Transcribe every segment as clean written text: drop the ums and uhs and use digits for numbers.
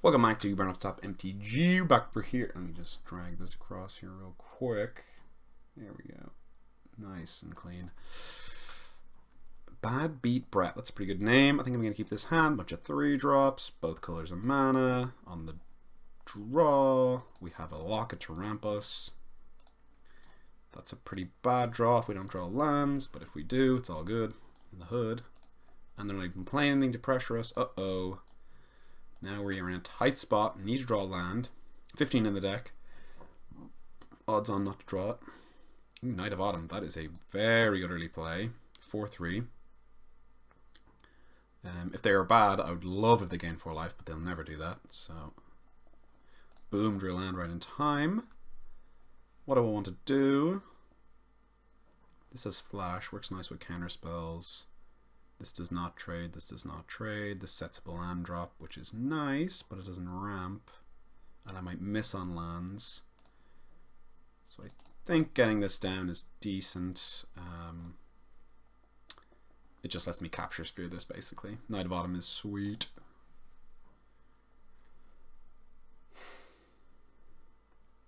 Welcome back to Burn Off Top MTG. Back for here. Let me just drag this across here real quick. There we go. Nice and clean. Bad Beat Brett. That's a pretty good name. I think I'm going to keep this hand. Bunch of 3-drops. Both colors of mana. On the draw, we have a Locket to ramp us. That's a pretty bad draw if we don't draw lands. But if we do, it's all good. In the hood. And they're not even playing anything to pressure us. Uh-oh. Now we're in a tight spot. Need to draw land. 15 in the deck. Odds on not to draw it. Ooh, Knight of Autumn. That is a very good early play. 4-3. If they are bad, I would love if they gain 4 life, but they'll never do that. So, boom, drew land right in time. What do I want to do? This has flash. Works nice with counter spells. This does not trade, this does not trade. This sets up a land drop, which is nice, but it doesn't ramp. And I might miss on lands. So I think getting this down is decent. It just lets me capture spear this, basically. Knight of Autumn is sweet.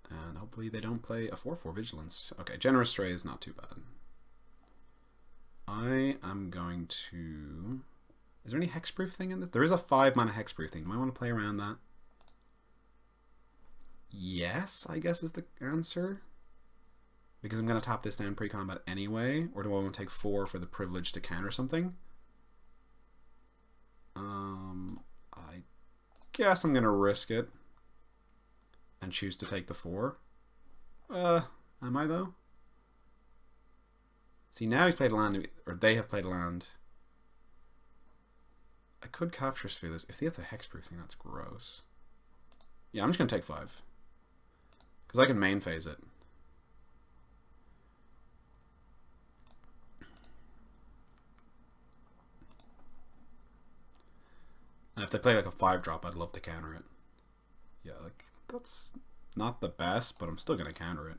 And hopefully they don't play a 4-4 Vigilance. Okay, Generous Stray is not too bad. I am going to... Is there any hexproof thing in this? There is a 5-mana hexproof thing. Do I want to play around that? Yes, I guess is the answer. Because I'm going to tap this down pre-combat anyway. Or do I want to take 4 for the privilege to counter something? I guess I'm going to risk it. And choose to take the 4. Am I though? See, now he's played a land, or they have played a land. I could capture sphere this. If they have the hexproof thing, that's gross. Yeah, I'm just going to take 5. Because I can main phase it. And if they play like a 5-drop, I'd love to counter it. Yeah, like, that's not the best, but I'm still going to counter it.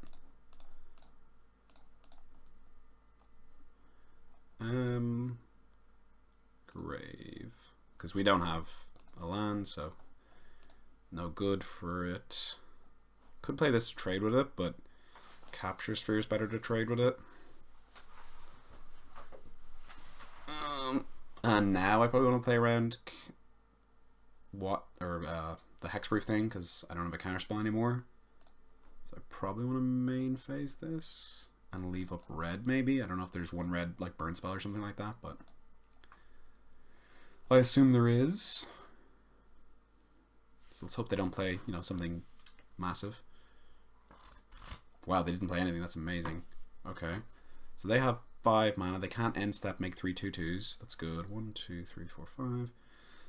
Grave. Because we don't have a land, so no good for it. Could play this to trade with it, but Capture Sphere is better to trade with it. And now I probably want to play around the hexproof thing, because I don't have a counterspell anymore. So I probably want to main phase this. And leave up red, maybe. I don't know if there's one red, like burn spell or something like that, but I assume there is. So let's hope they don't play, you know, something massive. Wow, they didn't play anything. That's amazing. Okay. So they have 5 mana. They can't end step, make 3 2/2s. That's good. 1, 2, 3, 4, 5.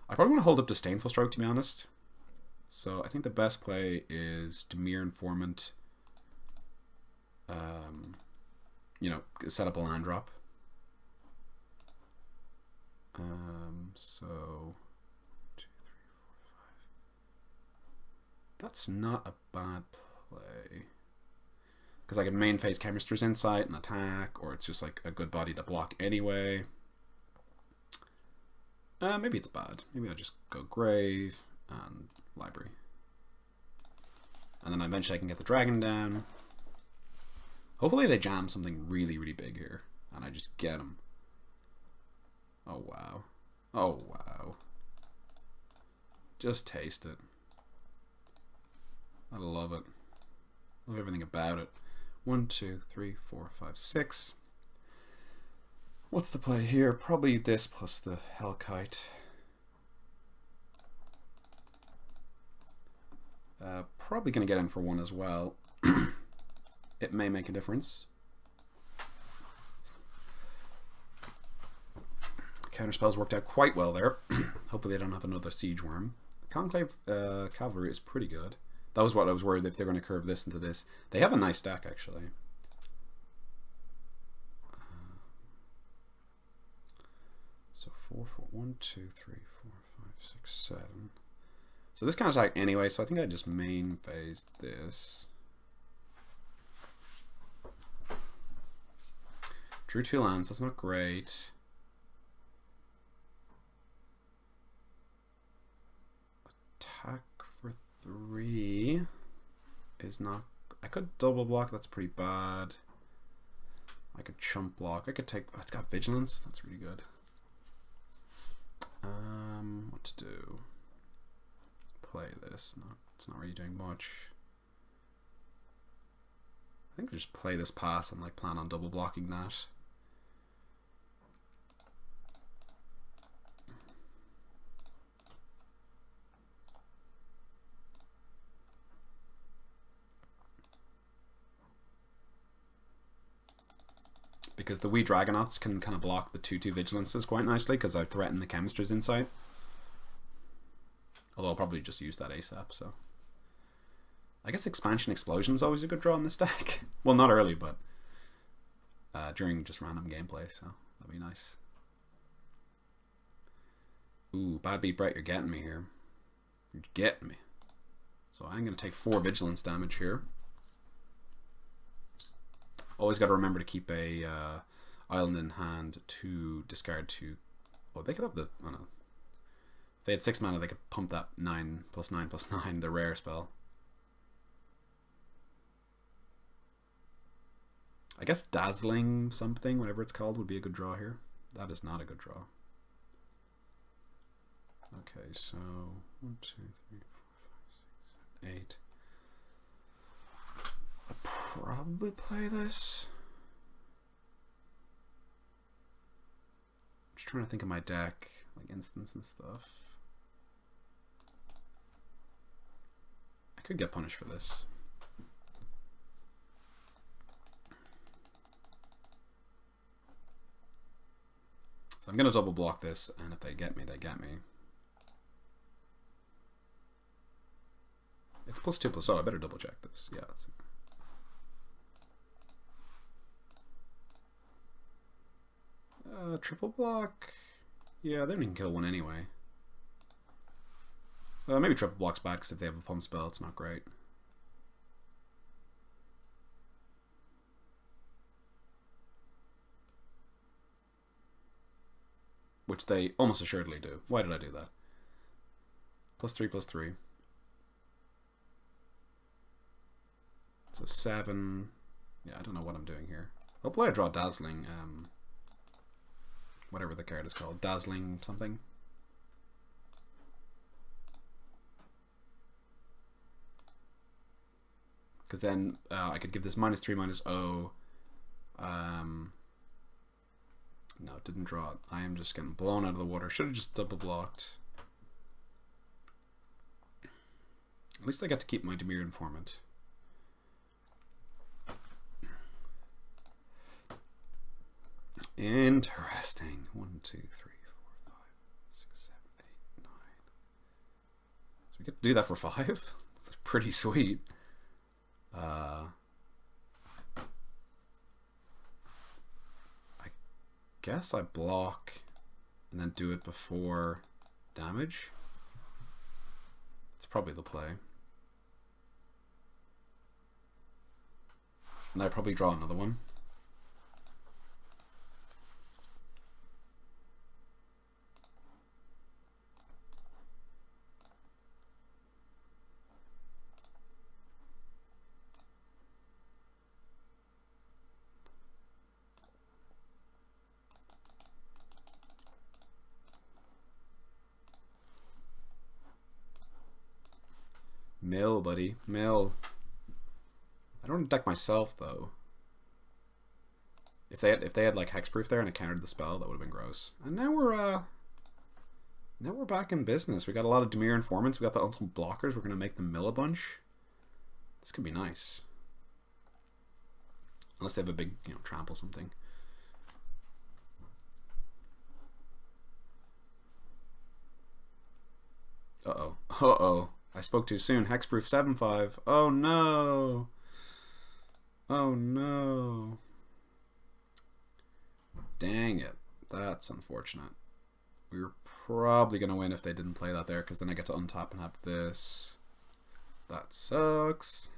I probably want to hold up Disdainful Stroke, to be honest. So I think the best play is Dimir Informant. You know, set up a land drop. So 2, 3, 4, 5. That's not a bad play. Because I can main phase Chemist's Insight and attack, or it's just like a good body to block anyway. Maybe it's bad. Maybe I'll just go Grave and Library. And then eventually I can get the dragon down. Hopefully they jam something really, really big here. And I just get them. Oh, wow. Oh, wow. Just taste it. I love it. Love everything about it. 1, 2, 3, 4, 5, 6. What's the play here? Probably this plus the Hellkite. Probably going to get in for 1 as well. It may make a difference. Counterspells worked out quite well there. Hopefully they don't have another Siege Worm. Conclave Cavalry is pretty good. That was what I was worried if they're going to curve this into this. They have a nice stack, actually. So 4, 4, 1, 2, 3, 4, 5, 6, 7. So this kind of attack anyway, so I think I just main phase this. Drew 2 lands, that's not great. Attack 3 is not... I could double block, that's pretty bad. I could chump block. I could take... Oh, it's got vigilance. That's really good. What to do? Play this. No, it's not really doing much. I think I just play this pass and like plan on double blocking that. Because the wee Dragonauts can kind of block the 2/2 vigilances quite nicely because I threaten the Chemistry's Insight. Although I'll probably just use that ASAP, so. I guess Expansion Explosion is always a good draw in this deck. Well, not early, but during just random gameplay, so that'd be nice. Ooh, Bad Beat Bright, you're getting me here. You're getting me. So I'm going to take 4 vigilance damage here. Always got to remember to keep a island in hand to discard 2. Oh, they could have the... I don't know. If they had 6 mana, they could pump that 9+9+9, the rare spell. I guess Dazzling something, whatever it's called, would be a good draw here. That is not a good draw. Okay, so 1, 2, 3, 4, 5, 6, 7, 8. I'll probably play this. I'm just trying to think of my deck, like instants and stuff. I could get punished for this. So I'm going to double block this, and if they get me, they get me. It's +2/+. Oh, I better double check this. Yeah, that's it. Triple block. Yeah, they don't even kill one anyway. Maybe triple block's bad because if they have a pump spell, it's not great. Which they almost assuredly do. Why did I do that? +3/+3. So 7. Yeah, I don't know what I'm doing here. Hopefully I draw Dazzling. Whatever the card is called. Dazzling something. Because then I could give this -3/-0. No, it didn't draw it. I am just getting blown out of the water. Should have just double blocked. At least I got to keep my Dimir Informant. Interesting. 1, 2, 3, 4, 5, 6, 7, 8, 9. So we get to do that for 5? That's pretty sweet. I guess I block and then do it before damage. It's probably the play. And I probably draw another one. Mill, buddy. Mill. I don't deck myself though. If they had like hexproof there and it countered the spell, that would have been gross. And now we're back in business. We got a lot of Dimir Informants. We got the ultimate blockers. We're gonna make them mill a bunch. This could be nice. Unless they have a big, trample something. Uh-oh. Uh-oh. I spoke too soon. Hexproof 7/5. Oh no. Oh no. Dang it. That's unfortunate. We were probably going to win if they didn't play that there, because then I get to untap and have this. That sucks.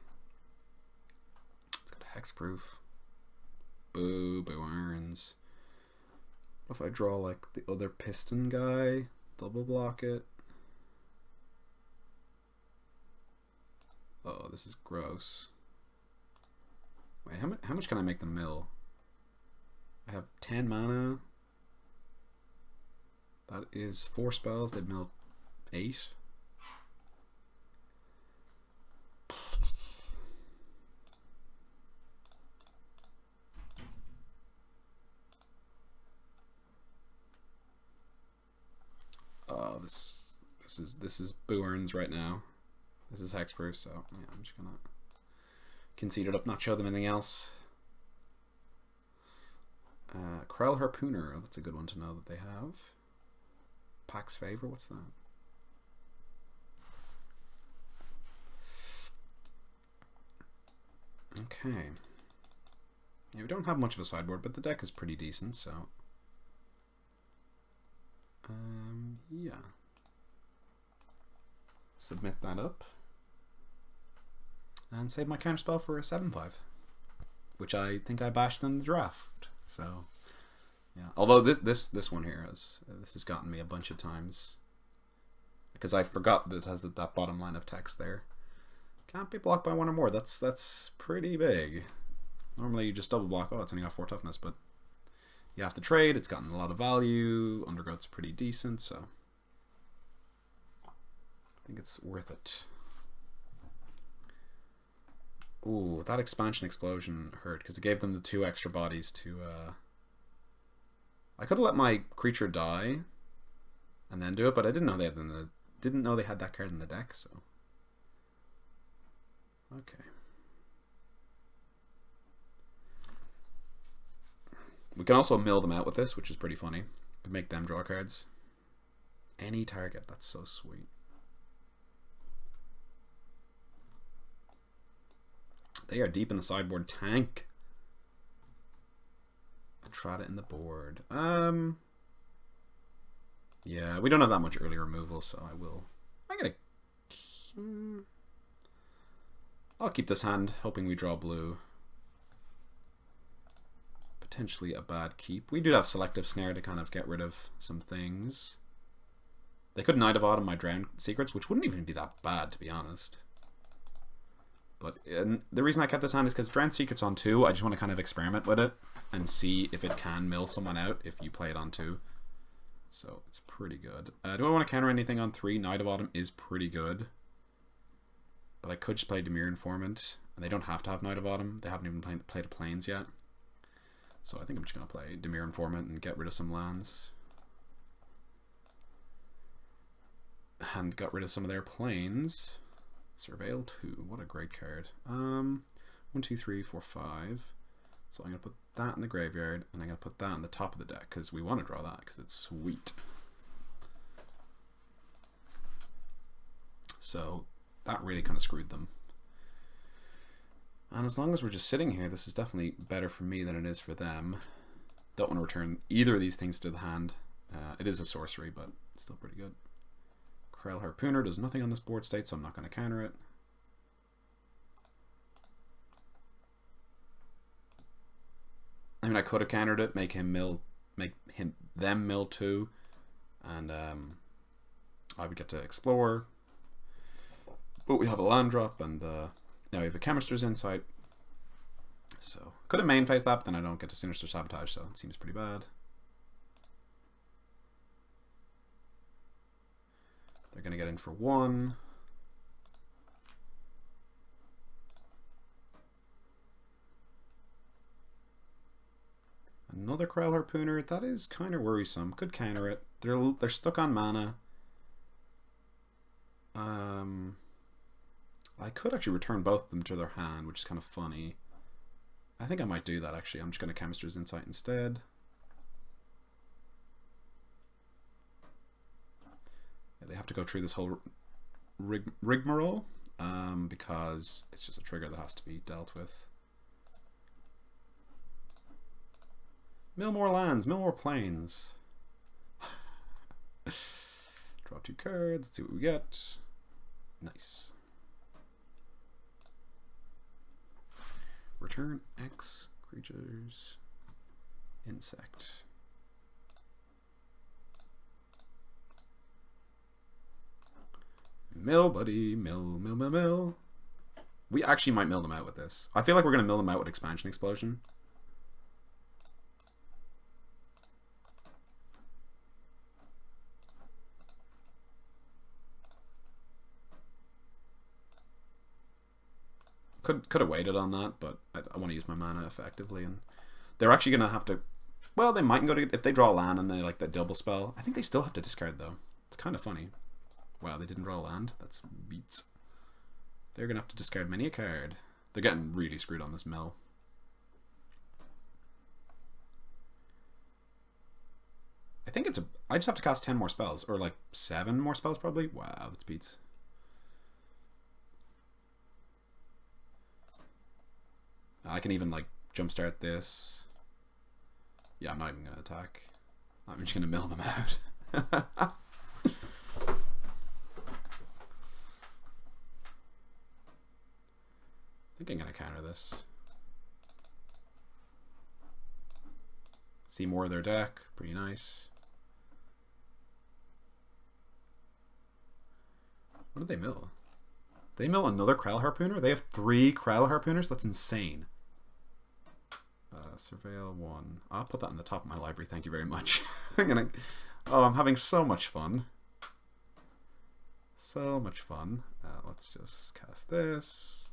Let's go to Hexproof. Boo, boo irons. What if I draw like the other piston guy? Double block it. this is gross. Wait, how much can I make them mill? I have 10 mana. That is 4 spells. They'd mill 8. Oh, this is Booerns right now. This is hexproof, so yeah, I'm just gonna concede it up, not show them anything else. Krell Harpooner, that's a good one to know that they have. Pax Favor, what's that? Okay. Yeah, we don't have much of a sideboard, but the deck is pretty decent, so yeah. Submit that up. And save my counterspell for a 7/5. Which I think I bashed in the draft. So yeah. Although this one here has gotten me a bunch of times. Because I forgot that it has that bottom line of text there. Can't be blocked by 1 or more. That's pretty big. Normally you just double block, oh, it's only got 4 toughness, but you have to trade, it's gotten a lot of value, Undergrowth's pretty decent, so I think it's worth it. Ooh, that expansion explosion hurt, because it gave them the 2 extra bodies to, I could have let my creature die and then do it, but I didn't know they had that card in the deck, so. Okay. We can also mill them out with this, which is pretty funny. We can make them draw cards. Any target, that's so sweet. They are deep in the sideboard tank. Trot it in the board. Yeah, we don't have that much early removal, so I'll keep this hand, hoping we draw blue. Potentially a bad keep. We do have Selective Snare to kind of get rid of some things. They could Night of Autumn my Drown Secrets, which wouldn't even be that bad, to be honest. But the reason I kept this hand is because Drown Secret's on 2. I just want to kind of experiment with it and see if it can mill someone out if you play it on 2. So it's pretty good. Do I want to counter anything on 3? Night of Autumn is pretty good. But I could just play Dimir Informant. And they don't have to have Night of Autumn. They haven't even played Plains yet. So I think I'm just going to play Dimir Informant and get rid of some lands. And got rid of some of their Plains. Surveil 2. What a great card. 1, 2, 3, 4, 5. So I'm going to put that in the graveyard. And I'm going to put that on the top of the deck. Because we want to draw that. Because it's sweet. So that really kind of screwed them. And as long as we're just sitting here, this is definitely better for me than it is for them. Don't want to return either of these things to the hand. It is a sorcery, but it's still pretty good. Krell Harpooner does nothing on this board state, so I'm not going to counter it. I mean, I could have countered it, make them mill 2, and I would get to explore. But we have a land drop, and now we have a Chemist's Insight. So, could have main phased that, but then I don't get to Sinister Sabotage, so it seems pretty bad. They're going to get in for 1. Another Krell Harpooner. That is kind of worrisome. Could counter it. They're stuck on mana. I could actually return both of them to their hand, which is kind of funny. I think I might do that, actually. I'm just going to Chemist's Insight instead. Yeah, they have to go through this whole rigmarole, because it's just a trigger that has to be dealt with. Mill more lands, mill more plains. Draw 2 cards, let's see what we get. Nice. Return X creatures. Insect. Mill, buddy. Mill, mill, mill, mill. We actually might mill them out with this. I feel like we're going to mill them out with Expansion Explosion. Could have waited on that, but I want to use my mana effectively, and they're actually going to have to. Well, they mightn't go to if they draw a land and they like that double spell. I think they still have to discard though. It's kind of funny. Wow, they didn't draw a land. That's beats. They're going to have to discard many a card. They're getting really screwed on this mill. I think it's a. I just have to cast 10 more spells, or like 7 more spells probably. Wow, that's beats. I can even like jumpstart this. Yeah, I'm not even gonna attack. I'm just gonna mill them out. I think I'm gonna counter this. See more of their deck. Pretty nice. What did they mill? They mill another Krell Harpooner? They have 3 Krell Harpooners? That's insane. Surveil 1. I'll put that on the top of my library. Thank you very much. I'm having so much fun. So much fun. Let's just cast this.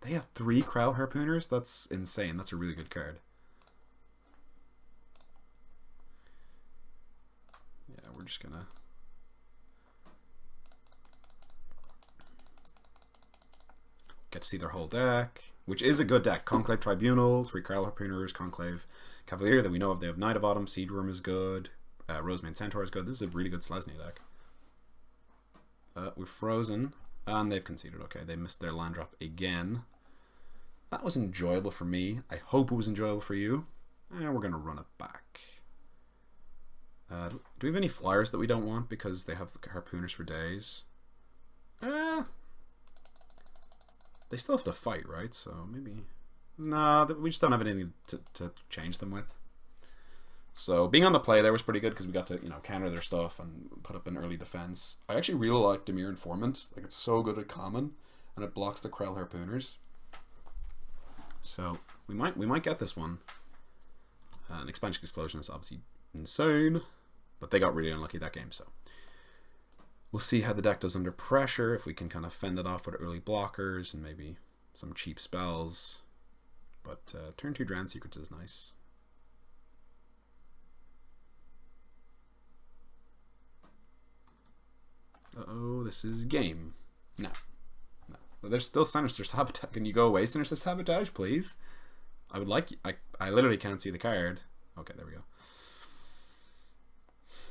They have 3 Krell Harpooners? That's insane. That's a really good card. Yeah, we're just gonna... get to see their whole deck, which is a good deck. Conclave Tribunal, 3 Krell Harpooners, Conclave Cavalier that we know of. They have Knight of Autumn, Siege Worm is good, Rosemane Centaur is good. This is a really good Selesnya deck. We're frozen, and they've conceded. Okay, they missed their land drop again. That was enjoyable for me. I hope it was enjoyable for you. And we're going to run it back. Do we have any flyers that we don't want because they have Harpooners for days? They still have to fight, right? So maybe... Nah, we just don't have anything to change them with. So being on the play there was pretty good because we got to, counter their stuff and put up an early defense. I actually really like Dimir Informant. Like, it's so good at common, and it blocks the Krell Harpooners. So we might get this one. An Expansion Explosion is obviously insane, but they got really unlucky that game, so... We'll see how the deck does under pressure, if we can kind of fend it off with early blockers and maybe some cheap spells. But turn 2 Drown Secrets is nice. Uh-oh, this is game. No. There's still Sinister Sabotage. Can you go away, Sinister Sabotage, please? I would like... I literally can't see the card. Okay, there we go.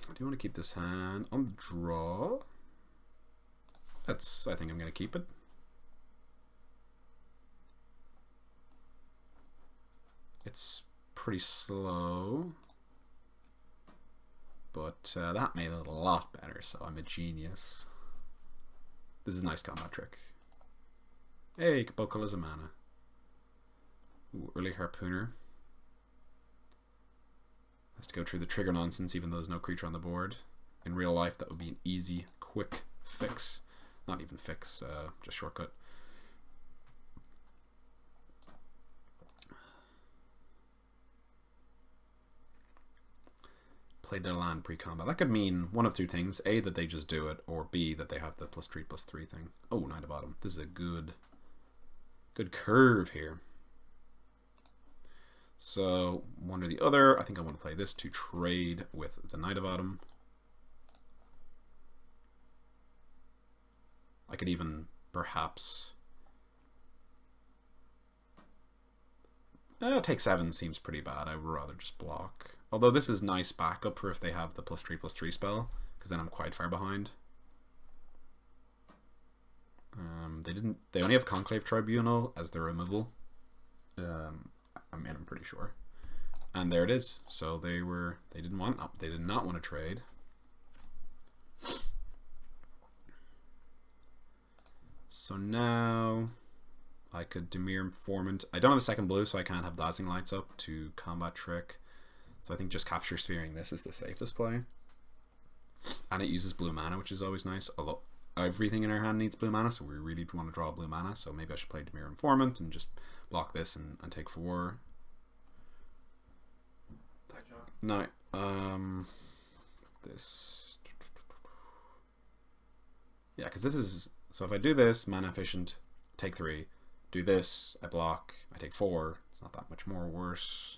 I do want to keep this hand on the draw. I think I'm going to keep it. It's pretty slow. But that made it a lot better, so I'm a genius. This is a nice combat trick. Hey, both colors of mana. Ooh, early Harpooner. Has to go through the trigger nonsense even though there's no creature on the board. In real life that would be an easy, quick fix. Not even fix, just shortcut. Played their land pre-combat. That could mean one of 2 things. A, that they just do it, or B, that they have the +3/+3 thing. Oh, Knight of Autumn. This is a good curve here. So, one or the other. I think I want to play this to trade with the Knight of Autumn. I could even, perhaps... take 7 seems pretty bad. I would rather just block. Although this is nice backup for if they have the +3/+3 spell, because then I'm quite far behind. They only have Conclave Tribunal as their removal. I'm pretty sure. And there it is. So they did not want to trade. So now I could Dimir Informant. I don't have a second blue, so I can't have Dazzling Lights up to combat trick. So I think just capture sphering this is the safest play. And it uses blue mana, which is always nice. Although everything in our hand needs blue mana, so we really want to draw blue mana. So maybe I should play Dimir Informant and just block this and take 4. No, this. Yeah, because this is... So if I do this, mana efficient, take 3. Do this, I block, I take 4. It's not that much more worse.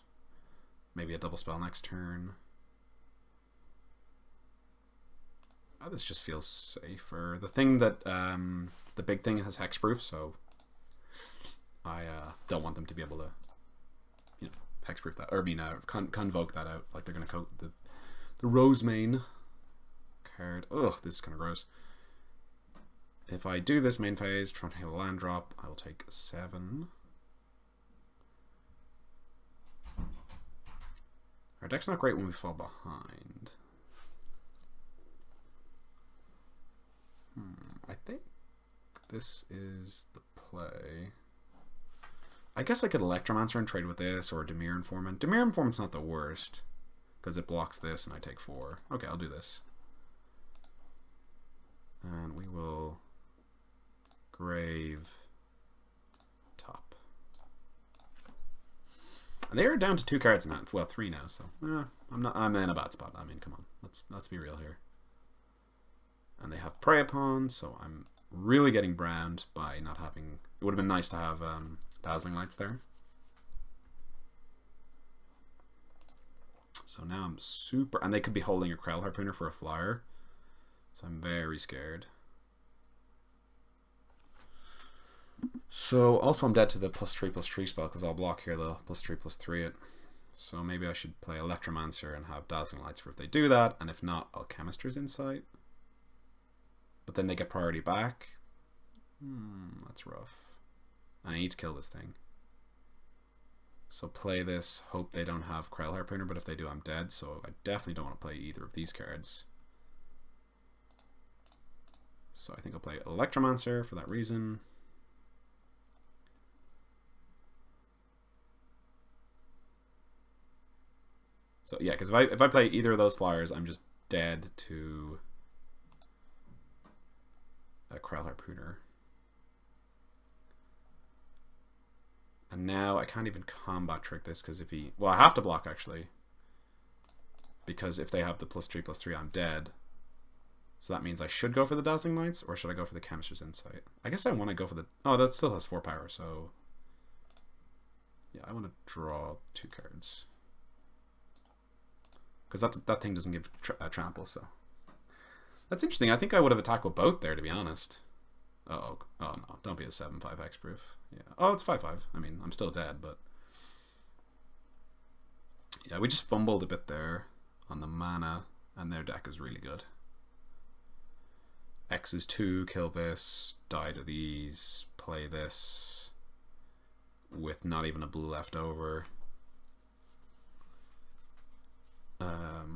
Maybe a double spell next turn. Oh, this just feels safer. The thing that, the big thing has hexproof, so I don't want them to be able to, you know, hexproof that, or I mean, convoke that out. Like they're going to coat the Rosemane card. Ugh, this is kind of gross. If I do this main phase, trying to hit a land drop, I will take 7. Our deck's not great when we fall behind. I think this is the play. I guess I could Electromancer and trade with this, or Dimir Informant. Dimir Informant's not the worst, because it blocks this and I take 4. Okay, I'll do this. And we will grave top. And they are down to 2 cards now. Well, 3 now, so I'm in a bad spot. I mean, come on. Let's be real here. And they have Prey Upon, so I'm really getting browned by not having... It would have been nice to have Dazzling Lights there. So now I'm super... And they could be holding a Krell Harpooner for a flyer. So I'm very scared. So also I'm dead to the +3/+3 spell because I'll block here the +3/+3 it. So maybe I should play Electromancer and have Dazzling Lights for if they do that. And if not, I'll Chemister's Insight. But then they get priority back. That's rough. I need to kill this thing. So play this, hope they don't have Krell Harpooner, but if they do, I'm dead. So I definitely don't want to play either of these cards. So I think I'll play Electromancer for that reason. So yeah, because if I play either of those flyers, I'm just dead to a Krell Harpooner. And now I can't even combat trick this because if he... Well, I have to block actually. Because if they have the +3/+3, I'm dead. So that means I should go for the Dazzling Lights, or should I go for the Chemister's Insight? I guess I want to go for the... Oh, that still has 4 power, so... Yeah, I want to draw 2 cards. Because that thing doesn't give trample, so... That's interesting. I think I would have attacked with both there, to be honest. Oh no, don't be a 7/5 hexproof. Yeah. Oh, it's 5/5. I mean, I'm still dead, but... Yeah, we just fumbled a bit there on the mana, and their deck is really good. X is 2, kill this, die to these, play this, with not even a blue left over.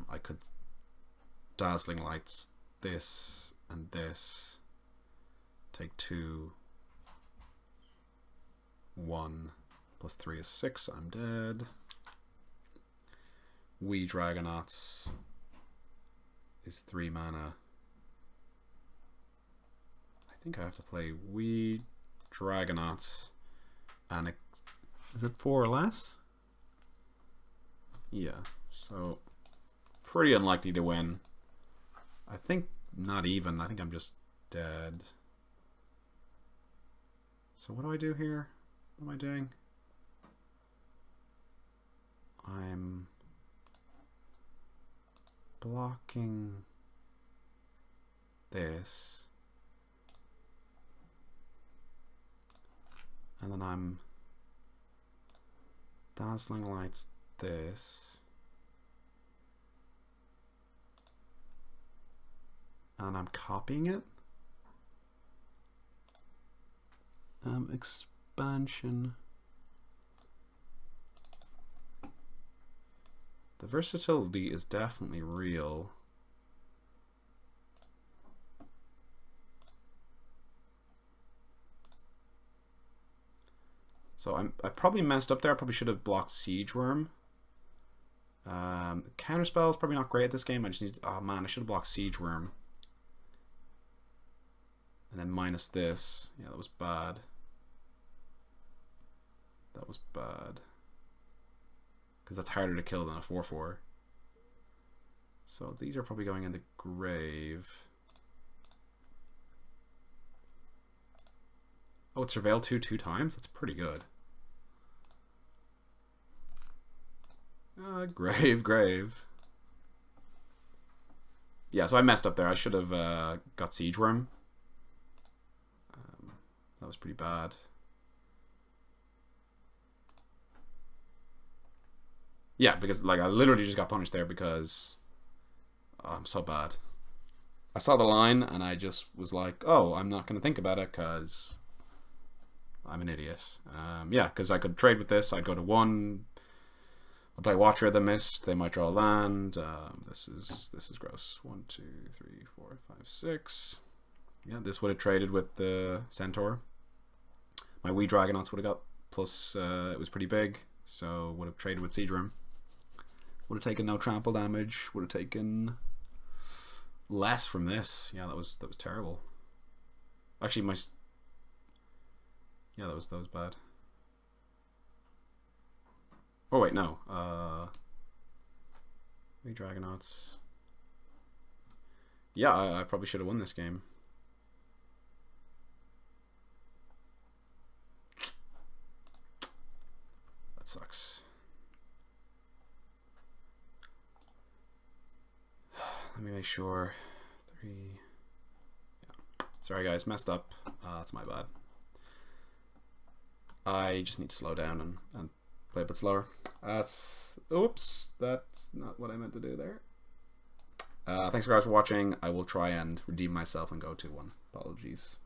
I could Dazzling Lights this and this, take 2, 1, +3 is 6, I'm dead. We Dragonauts is 3 mana. I think I have to play We Dragonauts, and is it 4 or less? Yeah, so pretty unlikely to win. I think not even. I think I'm just dead. So what do I do here? What am I doing? I'm blocking this. And then I'm Dazzling Lights this. And I'm copying it. Expansion. The versatility is definitely real. So I probably messed up there. I probably should have blocked Siege Worm. counterspell is probably not great at this game. I just need to, oh man, I should have blocked Siege Worm. And then minus this. Yeah, that was bad. That was bad. Because that's harder to kill than a 4/4. So these are probably going in the grave. Oh, it surveilled 2 times? That's pretty good. Grave. Yeah, so I messed up there. I should have got Siege Worm. That was pretty bad. Yeah, because like I literally just got punished there because I'm so bad. I saw the line and I just was like, oh, I'm not going to think about it because I'm an idiot. Yeah, because I could trade with this. I'd go to 1. I'll play Watcher of the Mist. They might draw a land. This is gross. 1, 2, 3, 4, 5, 6. Yeah, this would have traded with the Centaur. My wee Dragonauts would have got plus. It was pretty big, so would have traded with Siege Worm. Would have taken no trample damage. Would have taken less from this. Yeah, that was terrible. Actually, yeah, that was bad. Oh wait, no. Wee Dragonauts. Yeah, I probably should have won this game. That sucks. Let me make sure. 3. Yeah. Sorry guys, messed up. That's my bad. I just need to slow down and play a bit slower. Oops, that's not what I meant to do there. Thanks guys for watching. I will try and redeem myself and go 2-1. Apologies.